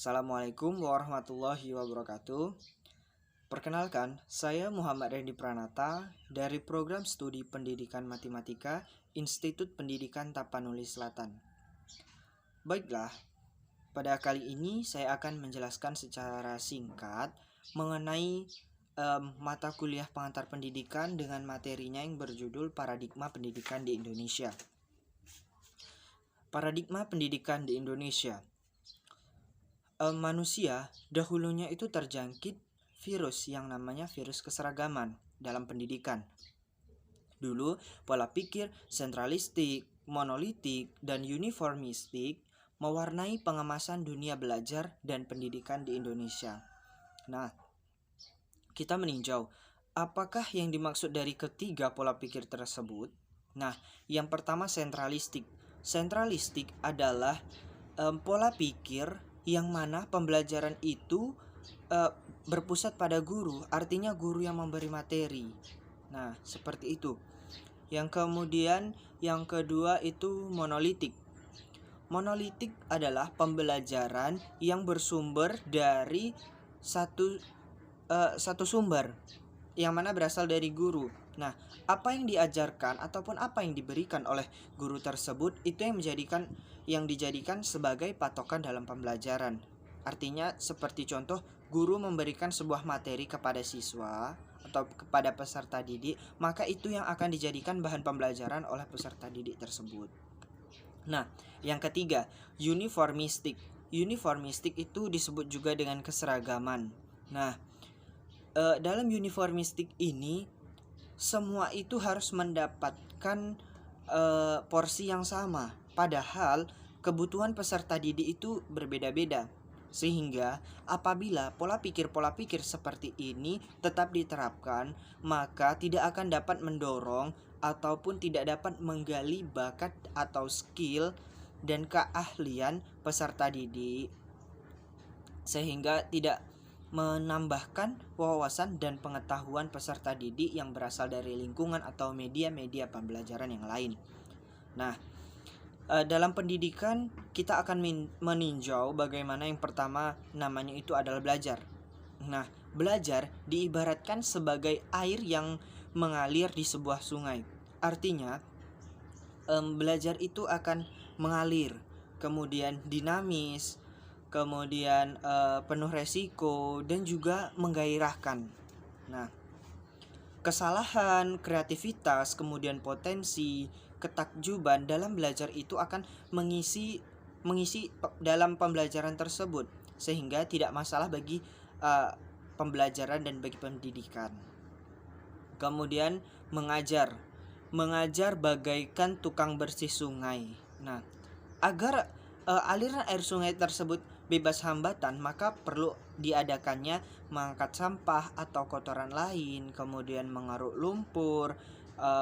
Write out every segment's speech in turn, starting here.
Assalamualaikum warahmatullahi wabarakatuh. Perkenalkan, saya Muhammad Randy Pranata dari Program Studi Pendidikan Matematika Institut Pendidikan Tapanuli Selatan. Baiklah, pada kali ini saya akan menjelaskan secara singkat mengenai mata kuliah pengantar pendidikan dengan materinya yang berjudul Paradigma Pendidikan di Indonesia. Paradigma pendidikan di Indonesia. Manusia dahulunya itu terjangkit virus yang namanya virus keseragaman dalam pendidikan. Dulu pola pikir sentralistik, monolitik, dan uniformistik mewarnai pengemasan dunia belajar dan pendidikan di Indonesia. Nah, kita meninjau apakah yang dimaksud dari ketiga pola pikir tersebut. Nah, yang pertama sentralistik. Sentralistik adalah pola pikir yang mana pembelajaran itu berpusat pada guru, artinya guru yang memberi materi. Nah, seperti itu. Yang kedua itu monolitik. Monolitik adalah pembelajaran yang bersumber dari satu sumber, yang mana berasal dari guru. Nah, apa yang diajarkan ataupun apa yang diberikan oleh guru tersebut itu yang dijadikan sebagai patokan dalam pembelajaran. Artinya seperti contoh, guru memberikan sebuah materi kepada siswa atau kepada peserta didik, maka itu yang akan dijadikan bahan pembelajaran oleh peserta didik tersebut. Nah, yang ketiga, uniformistik. Uniformistik itu disebut juga dengan keseragaman. Nah, dalam uniformistik ini semua itu harus mendapatkan porsi yang sama, padahal kebutuhan peserta didik itu berbeda-beda. Sehingga apabila pola pikir seperti ini tetap diterapkan, maka tidak akan dapat mendorong ataupun tidak dapat menggali bakat atau skill dan keahlian peserta didik, sehingga tidak menambahkan wawasan dan pengetahuan peserta didik yang berasal dari lingkungan atau media-media pembelajaran yang lain. Nah, dalam pendidikan kita akan meninjau bagaimana yang pertama namanya itu adalah belajar. Nah, belajar diibaratkan sebagai air yang mengalir di sebuah sungai. Artinya, belajar itu akan mengalir, kemudian dinamis, kemudian penuh resiko dan juga menggairahkan. Nah, kesalahan, kreativitas, kemudian potensi, ketakjuban dalam belajar itu akan mengisi dalam pembelajaran tersebut, sehingga tidak masalah bagi pembelajaran dan bagi pendidikan. Kemudian mengajar bagaikan tukang bersih sungai. Nah, agar aliran air sungai tersebut bebas hambatan, maka perlu diadakannya mengangkat sampah atau kotoran lain, kemudian mengaruk lumpur,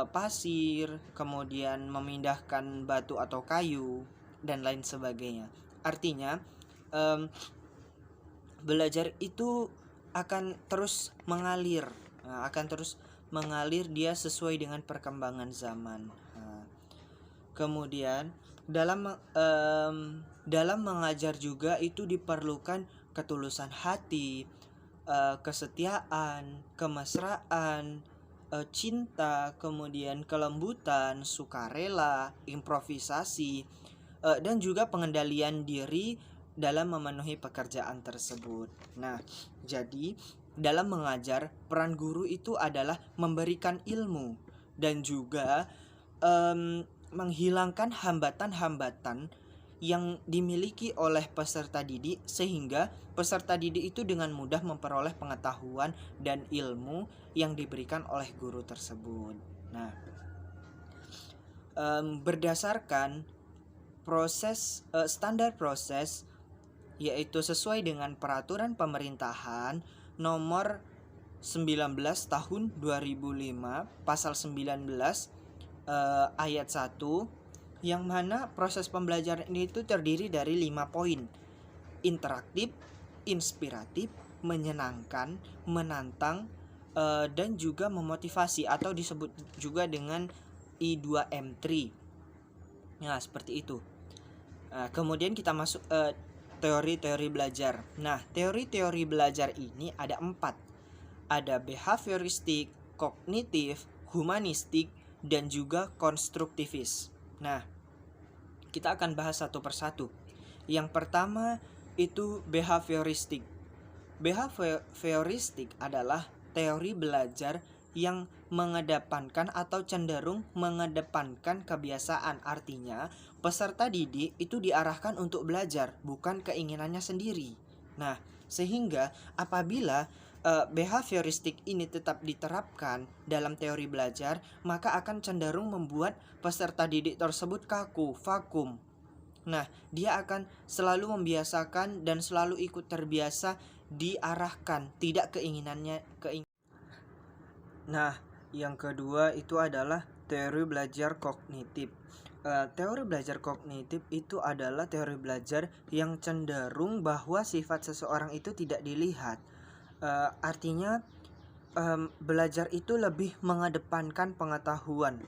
pasir, kemudian memindahkan batu atau kayu dan lain sebagainya. Artinya belajar itu akan terus mengalir, dia sesuai dengan perkembangan zaman. Kemudian dalam mengajar juga itu diperlukan ketulusan hati, kesetiaan, kemesraan, cinta, kemudian kelembutan, sukarela, improvisasi, dan juga pengendalian diri dalam memenuhi pekerjaan tersebut. Nah, jadi dalam mengajar, peran guru itu adalah memberikan ilmu dan juga menghilangkan hambatan-hambatan yang dimiliki oleh peserta didik, sehingga peserta didik itu dengan mudah memperoleh pengetahuan dan ilmu yang diberikan oleh guru tersebut. Nah, berdasarkan standar proses, yaitu sesuai dengan peraturan pemerintahan nomor 19 tahun 2005 pasal 19 ayat 1, yang mana proses pembelajaran ini itu terdiri dari 5 poin: interaktif, inspiratif, menyenangkan, menantang, dan juga memotivasi, atau disebut juga dengan I2M3. Nah, seperti itu. Kemudian kita masuk teori-teori belajar. Nah, teori-teori belajar ini ada 4. Ada behavioristik, kognitif, humanistik, dan juga konstruktivis. Nah, kita akan bahas satu persatu. Yang pertama itu behavioristik. Behavioristik adalah teori belajar yang mengedepankan atau cenderung mengedepankan kebiasaan. Artinya, peserta didik itu diarahkan untuk belajar, bukan keinginannya sendiri. Nah, sehingga apabila behavioristik ini tetap diterapkan dalam teori belajar, maka akan cenderung membuat peserta didik tersebut kaku, vakum. Nah, dia akan selalu membiasakan dan selalu ikut terbiasa diarahkan, tidak keinginannya. Nah, yang kedua itu adalah teori belajar kognitif. Teori belajar kognitif itu adalah teori belajar yang cenderung bahwa sifat seseorang itu tidak dilihat. Artinya belajar itu lebih mengedepankan pengetahuan.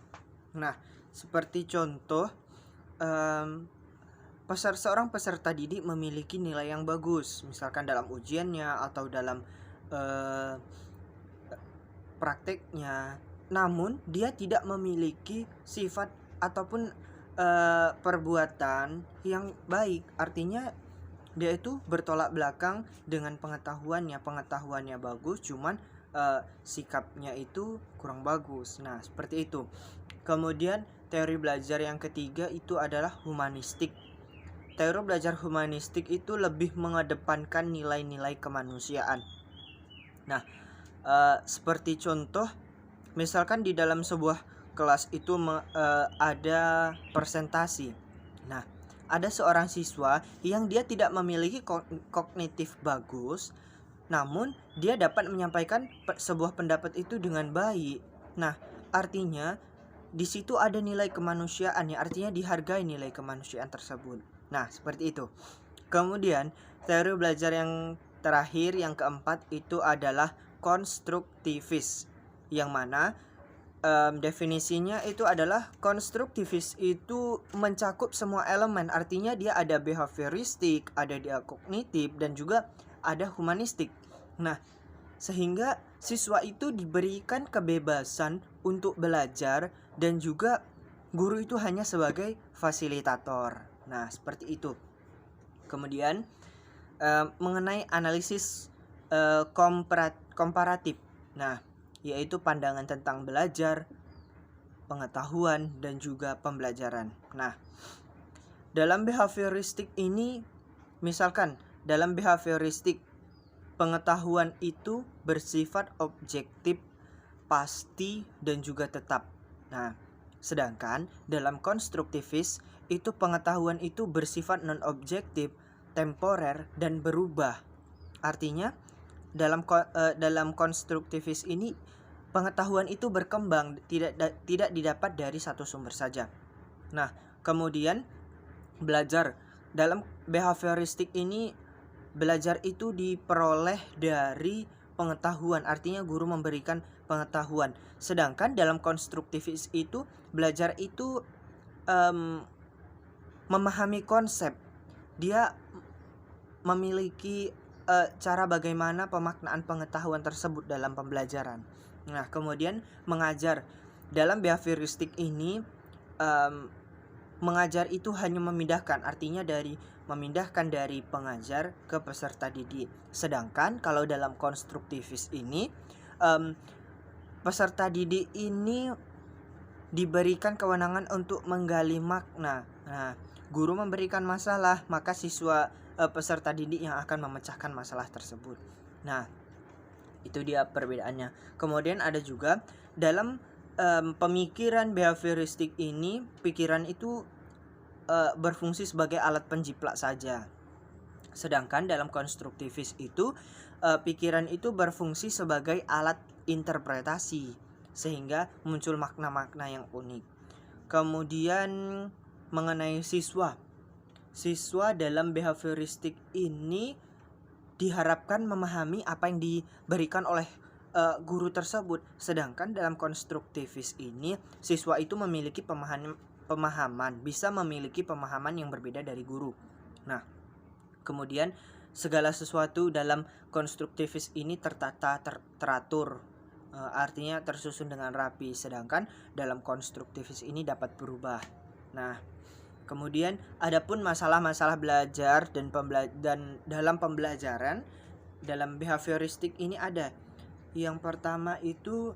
Nah, seperti contoh, seorang peserta didik memiliki nilai yang bagus, misalkan dalam ujiannya atau dalam prakteknya, namun dia tidak memiliki sifat ataupun perbuatan yang baik. Artinya dia itu bertolak belakang dengan pengetahuannya bagus, cuman sikapnya itu kurang bagus. Nah, seperti itu. Kemudian teori belajar yang ketiga itu adalah humanistik. Teori belajar humanistik itu lebih mengedepankan nilai-nilai kemanusiaan. Nah, seperti contoh, misalkan di dalam sebuah kelas itu ada presentasi. Nah, ada seorang siswa yang dia tidak memiliki kognitif bagus, namun dia dapat menyampaikan sebuah pendapat itu dengan baik. Nah, artinya di situ ada nilai kemanusiaan, ya, artinya dihargai nilai kemanusiaan tersebut. Nah, seperti itu. Kemudian teori belajar yang terakhir, yang keempat, itu adalah konstruktivis, yang mana definisinya itu adalah konstruktivis itu mencakup semua elemen. Artinya dia ada behavioristik, ada dia kognitif, dan juga ada humanistik. Nah, sehingga siswa itu diberikan kebebasan untuk belajar dan juga guru itu hanya sebagai fasilitator. Nah, seperti itu. Kemudian mengenai analisis komparatif. Nah, yaitu pandangan tentang belajar, pengetahuan, dan juga pembelajaran. Nah, dalam behavioristik ini, misalkan dalam behavioristik, pengetahuan itu bersifat objektif, pasti, dan juga tetap. Nah, sedangkan dalam konstruktivis itu pengetahuan itu bersifat non-objektif, temporer, dan berubah. Artinya dalam konstruktivis ini pengetahuan itu berkembang, tidak didapat dari satu sumber saja. Nah, kemudian belajar dalam behavioristik ini, belajar itu diperoleh dari pengetahuan, artinya guru memberikan pengetahuan. Sedangkan dalam konstruktivis itu belajar itu memahami konsep, dia memiliki cara bagaimana pemaknaan pengetahuan tersebut dalam pembelajaran. Nah, kemudian mengajar dalam behavioristik ini, mengajar itu hanya memindahkan, artinya memindahkan dari pengajar ke peserta didik. Sedangkan kalau dalam konstruktivis ini, peserta didik ini diberikan kewenangan untuk menggali makna. Nah, guru memberikan masalah, maka siswa peserta didik yang akan memecahkan masalah tersebut. Nah, itu dia perbedaannya. Kemudian ada juga dalam pemikiran behavioristik ini, pikiran itu berfungsi sebagai alat penjiplak saja. Sedangkan dalam konstruktivis itu pikiran itu berfungsi sebagai alat interpretasi, sehingga muncul makna-makna yang unik. Kemudian mengenai siswa dalam behavioristik ini diharapkan memahami apa yang diberikan oleh guru tersebut. Sedangkan dalam konstruktivis ini, siswa itu memiliki bisa memiliki pemahaman yang berbeda dari guru. Nah, Kemudian segala sesuatu dalam konstruktivis ini tertata, teratur, artinya tersusun dengan rapi, sedangkan dalam konstruktivis ini dapat berubah. Nah, kemudian adapun masalah-masalah belajar dan dalam pembelajaran dalam behavioristik ini ada. Yang pertama itu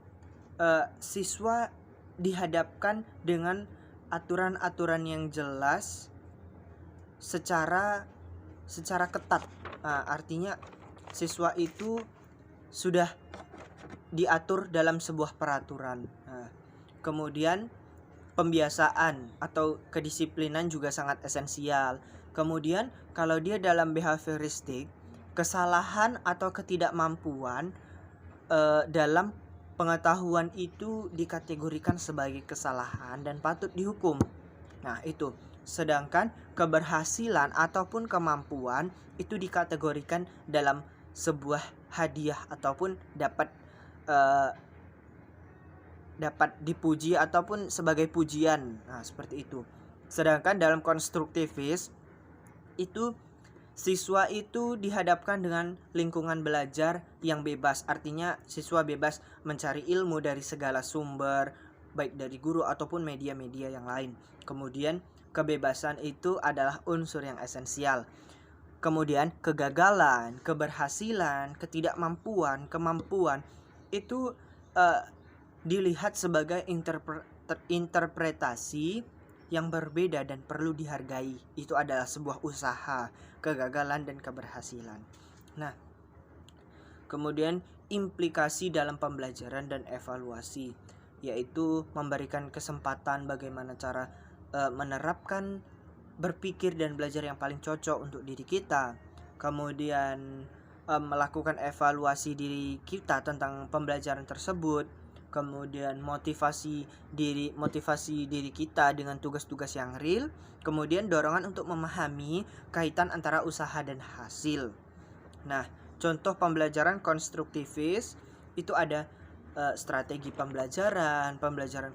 siswa dihadapkan dengan aturan-aturan yang jelas secara ketat. Artinya siswa itu sudah diatur dalam sebuah peraturan. Kemudian pembiasaan atau kedisiplinan juga sangat esensial. Kemudian kalau dia dalam behavioristik, kesalahan atau ketidakmampuan dalam pengetahuan itu dikategorikan sebagai kesalahan dan patut dihukum. Nah, itu. Sedangkan keberhasilan ataupun kemampuan itu dikategorikan dalam sebuah hadiah ataupun dapat dipuji ataupun sebagai pujian. Nah, seperti itu. Sedangkan dalam konstruktivis itu siswa itu dihadapkan dengan lingkungan belajar yang bebas. Artinya siswa bebas mencari ilmu dari segala sumber, baik dari guru ataupun media-media yang lain. Kemudian kebebasan itu adalah unsur yang esensial. Kemudian kegagalan, keberhasilan, ketidakmampuan, kemampuan itu dilihat sebagai interpretasi yang berbeda dan perlu dihargai. Itu adalah sebuah usaha, kegagalan dan keberhasilan. Nah, kemudian implikasi dalam pembelajaran dan evaluasi, yaitu memberikan kesempatan bagaimana cara menerapkan berpikir dan belajar yang paling cocok untuk diri kita. Kemudian melakukan evaluasi diri kita tentang pembelajaran tersebut. Kemudian motivasi diri kita dengan tugas-tugas yang real. Kemudian dorongan untuk memahami kaitan antara usaha dan hasil. Nah, contoh pembelajaran konstruktivis itu ada strategi pembelajaran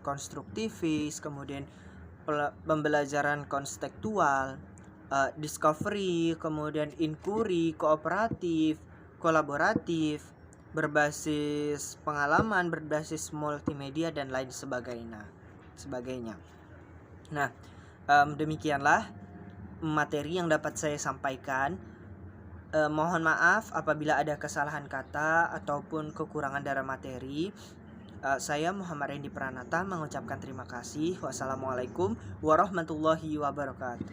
konstruktivis, kemudian pembelajaran konstekstual, discovery, kemudian inquiry, kooperatif, kolaboratif, berbasis pengalaman, berbasis multimedia dan lain sebagainya. Nah, demikianlah materi yang dapat saya sampaikan. Mohon maaf apabila ada kesalahan kata ataupun kekurangan dalam materi. Saya Muhammad Randy Pranata mengucapkan terima kasih. Wassalamualaikum warahmatullahi wabarakatuh.